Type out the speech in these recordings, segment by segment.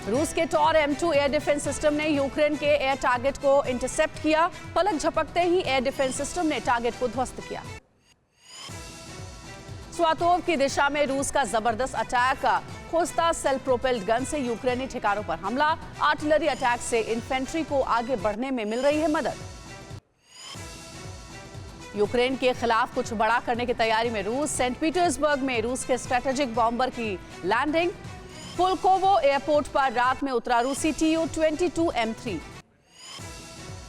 रूस के Tor M2 air defence system ने यूक्रेन के एयर टारगेट को इंटरसेप्ट किया। पलक झपकते ही एयर डिफेंस सिस्टम ने टारगेट को ध्वस्त किया। स्वातोव की दिशा में रूस का जबरदस्त attack. Khosta self propelled gun से यूक्रेनी ठिकानों पर हमला। आर्टिलरी अटैक से इन्फेंट्री को आगे बढ़ने में मिल रही है मदद। यूक्रेन के खिलाफ कुछ बड़ा करने की तैयारी में रूस। सेंट पीटर्सबर्ग में रूस के स्ट्रेटेजिक बॉम्बर की लैंडिंग। पुलकोवो एयरपोर्ट पर रात में उतरा रूसी Tu-22 M3।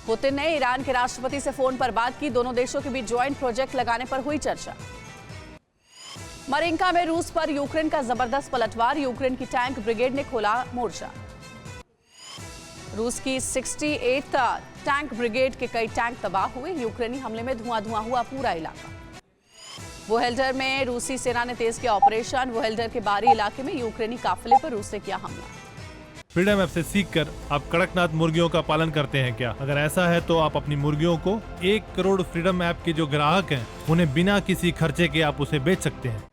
पुतिन ने ईरान के राष्ट्रपति से फोन पर बात की। दोनों देशों के बीच ज्वाइंट प्रोजेक्ट लगाने पर हुई चर्चा। मरिंका में रूस पर यूक्रेन का जबरदस्त पलटवार। यूक्रेन की टैंक ब्रिगेड ने खोला मोर्चा। रूस की 68th टैंक ब्रिगेड के कई टैंक तबाह हुए। यूक्रेनी हमले में धुआं हुआ पूरा इलाका। वोहेल्डर में रूसी सेना ने तेज किया ऑपरेशन। वोहेल्डर के बाहरी इलाके में यूक्रेनी काफिले पर रूस ने किया हमला। फ्रीडम ऐप से सीखकर आप कड़कनाथ मुर्गियों का पालन करते हैं क्या? अगर ऐसा है तो आप अपनी मुर्गियों को 1 करोड़ फ्रीडम ऐप के जो ग्राहक हैं उन्हें बिना किसी खर्चे के आप उसे बेच सकते हैं।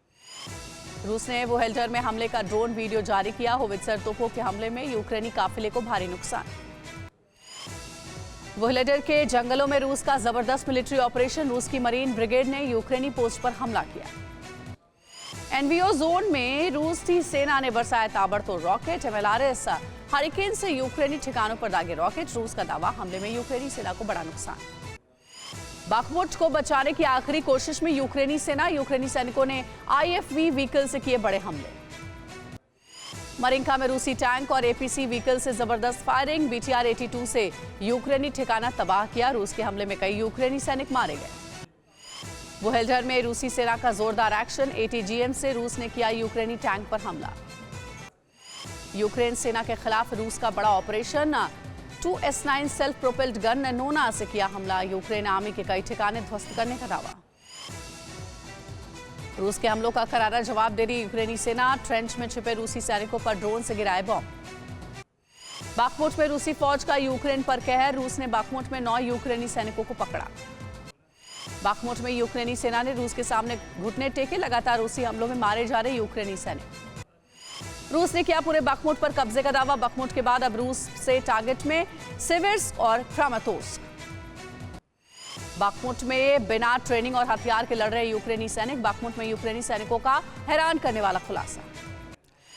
रूस ने वोहेल्डर में हमले का ड्रोन वीडियो जारी किया। होवित्जर तोपों के हमले में यूक्रेनी काफिले को भारी नुकसान। वोहेल्डर के जंगलों में रूस का जबरदस्त मिलिट्री ऑपरेशन। रूस की मरीन ब्रिगेड ने यूक्रेनी पोस्ट पर हमला किया। एनवीओ जोन में रूसी सेना ने बरसाया ताबड़तोड़ रॉकेट। MLRS हरिकेन से यूक्रेनी ठिकानों पर दागे रॉकेट। रूस का दावा, हमले में यूक्रेनी सेना को बड़ा नुकसान। बाखमुट को बचाने की आखिरी कोशिश में यूक्रेनी सेना। यूक्रेनी सैनिकों ने IFV व्हीकल से किए बड़े हमले। मरिंका में रूसी टैंक और APC व्हीकल से जबरदस्त फायरिंग। BTR-82 से यूक्रेनी ठिकाना तबाह किया। रूस के हमले में कई यूक्रेनी सैनिक मारे गए। वोहेल्डर में रूसी सेना का जोरदार एक्शन। ATGM से रूस ने किया यूक्रेनी टैंक पर हमला। यूक्रेन सेना के खिलाफ रूस का बड़ा operation. Tu-S9 self propelled gun ने नोना से किया हमला। यूक्रेन आर्मी के कई ठिकाने ध्वस्त करने का दावा। रूस के हमलों का करारा जवाब दे रही यूक्रेनी सेना। ट्रेंच में छिपे रूसी सैनिकों पर ड्रोन से गिराए बॉम्ब। बाखमुट में रूसी फौज का यूक्रेन पर कहर। रूस ने बाखमुट में 9 यूक्रेनी सैनिकों को पकड़ा। बाखमुट में यूक्रेनी सेना ने रूस के सामने घुटने टेके। लगातार रूसी हमलों में मारे जा रहे यूक्रेनी सैनिक। रूस ने किया पूरे बाखमुट पर कब्जे का दावा। बाखमुट के बाद अब रूस से टारगेट में सिविर्स्क और क्रामातोर्स्क। बाखमुट में बिना ट्रेनिंग और हथियार के लड़ रहे यूक्रेनी सैनिक। बाखमुट में यूक्रेनी सैनिकों का हैरान करने वाला खुलासा।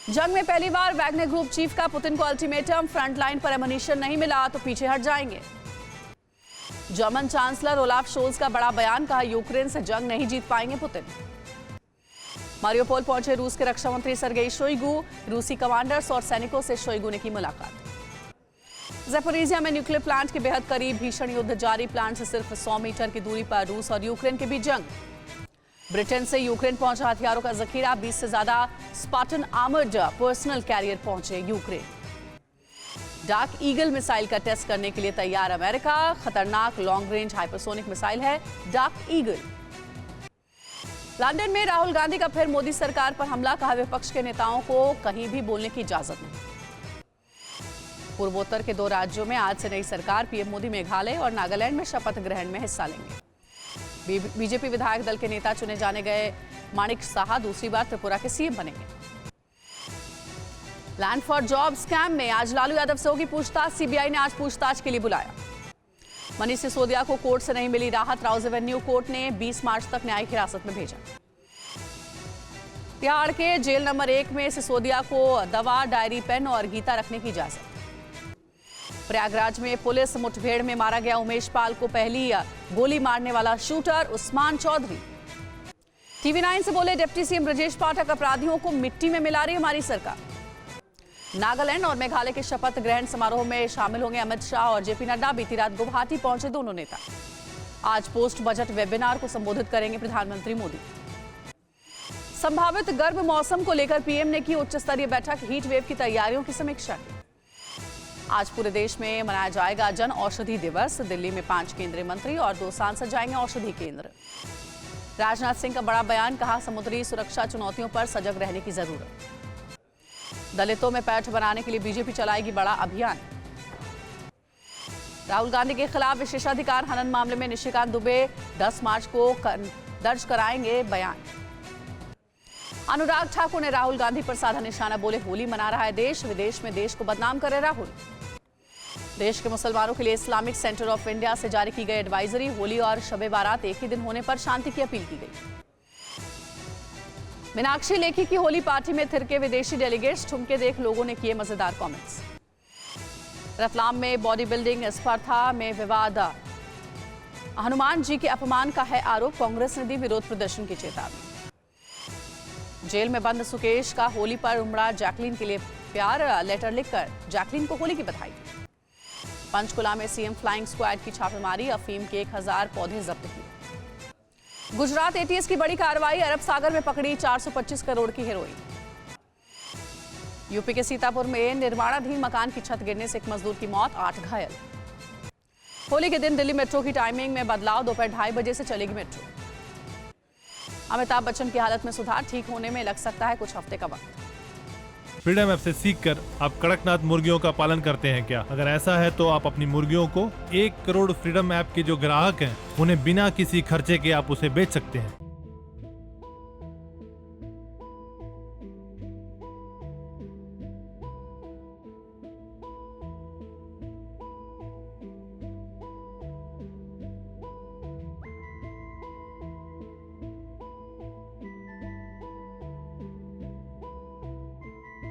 जंग में पहली बार वैगनर ग्रुप चीफ का पुतिन को अल्टीमेटम। फ्रंट लाइन पर एमुनिशन नहीं मिला तो पीछे हट जाएंगे। जर्मन चांसलर ओलाफ शोल्ज का बड़ा बयान। कहा, यूक्रेन से जंग नहीं जीत पाएंगे पुतिन। मारियोपोल पहुंचे रूस के रक्षा मंत्री सर्गेई शोइगु। रूसी कमांडर्स और सैनिकों से शोइगु ने की मुलाकात। ज़ैपोरिज़िया में न्यूक्लियर प्लांट के बेहद करीब भीषण युद्ध जारी। प्लांट से सिर्फ 100 मीटर की दूरी पर रूस और यूक्रेन के बीच जंग। ब्रिटेन से यूक्रेन पहुंचा हथियारों का जखीरा। 20 से ज्यादा स्पार्टन आर्मर्ड पर्सनल कैरियर पहुंचे यूक्रेन। डार्क ईगल मिसाइल का टेस्ट करने के लिए तैयार अमेरिका। खतरनाक लॉन्ग रेंज हाइपरसोनिक मिसाइल है डार्क ईगल। लंदन में राहुल गांधी का फिर मोदी सरकार पर हमला। कहा, विपक्ष के नेताओं को कहीं भी बोलने की इजाजत नहीं। पूर्वोत्तर के 2 राज्यों में आज से नई सरकार। पीएम मोदी मेघालय और नागालैंड में शपथ ग्रहण में हिस्सा लेंगे। बीजेपी विधायक दल के नेता चुने जाने गए माणिक साहा दूसरी बार त्रिपुरा के सीएम बनेंगे। लैंड फॉर जॉब स्कैम में आज लालू यादव से होगी पूछताछ। सीबीआई ने आज पूछताछ के लिए बुलाया। मनीष सिसोदिया को कोर्ट से नहीं मिली राहत। राउज एवेन्यू कोर्ट ने 20 मार्च तक न्यायिक हिरासत में भेजा। तिहाड़ के जेल नंबर 1 में सिसोदिया को दवा, डायरी, पेन और गीता रखने की इजाजत। प्रयागराज में पुलिस मुठभेड़ में मारा गया उमेश पाल को पहली गोली मारने वाला शूटर उस्मान चौधरी। TV9 से बोले डिप्टी सीएम ब्रजेश पाठक, अपराधियों को मिट्टी में मिला रही हमारी सरकार। नागालैंड और मेघालय के शपथ ग्रहण समारोह में शामिल होंगे अमित शाह और जेपी नड्डा। बीती रात गुवाहाटी पहुंचे दोनों नेता। आज पोस्ट बजट वेबिनार को संबोधित करेंगे प्रधानमंत्री मोदी। संभावित गर्म मौसम को लेकर पीएम ने की उच्च स्तरीय बैठक। हीट वेव की तैयारियों की समीक्षा की। आज पूरे देश में मनाया जाएगा जन औषधि दिवस। दिल्ली में 5 केंद्रीय मंत्री और 2 सांसद जाएंगे औषधि केंद्र। राजनाथ सिंह का बड़ा बयान। कहा, समुद्री सुरक्षा चुनौतियों पर सजग रहने की जरूरत। दलितों में पैठ बनाने के लिए बीजेपी चलाएगी बड़ा अभियान। राहुल गांधी के खिलाफ विशेषाधिकार हनन मामले में निशिकांत दुबे 10 मार्च को दर्ज कराएंगे बयान। अनुराग ठाकुर ने राहुल गांधी पर साधा निशाना, बोले होली मना रहा है देश, विदेश में देश को बदनाम करे राहुल। देश के मुसलमानों के लिए इस्लामिक सेंटर ऑफ इंडिया से जारी की गई एडवाइजरी, होली और शबे बारात एक ही दिन होने पर शांति की अपील की गई। मीनाक्षी लेखी की होली पार्टी में थिरके विदेशी डेलीगेट्स, ठुमके देख लोगों ने किए मजेदार कमेंट्स। रतलाम में बॉडी बिल्डिंग स्पर्धा में विवाद, हनुमान जी के अपमान का है आरोप, कांग्रेस ने दी विरोध प्रदर्शन की चेतावनी। जेल में बंद सुकेश का होली पर उमड़ा जैकलीन के लिए प्यार, लेटर लिखकर जैकलीन को होली की बधाई। पंचकुला में सीएम फ्लाइंग स्क्वाड की छापेमारी, अफीम के 1000 पौधे जब्त किए। गुजरात एटीएस की बड़ी कार्रवाई, अरब सागर में पकड़ी 425 करोड़ की हेरोइन। यूपी के सीतापुर में निर्माणाधीन मकान की छत गिरने से एक मजदूर की मौत, 8 घायल। होली के दिन दिल्ली मेट्रो की टाइमिंग में बदलाव, दोपहर 2:30 बजे से चलेगी मेट्रो। अमिताभ बच्चन की हालत में सुधार, ठीक होने में लग सकता है कुछ हफ्ते का वक्त। फ्रीडम ऐप से सीखकर आप कड़कनाथ मुर्गियों का पालन करते हैं क्या? अगर ऐसा है तो आप अपनी मुर्गियों को 1 करोड़ फ्रीडम ऐप के जो ग्राहक हैं उन्हें बिना किसी खर्चे के आप उसे बेच सकते हैं।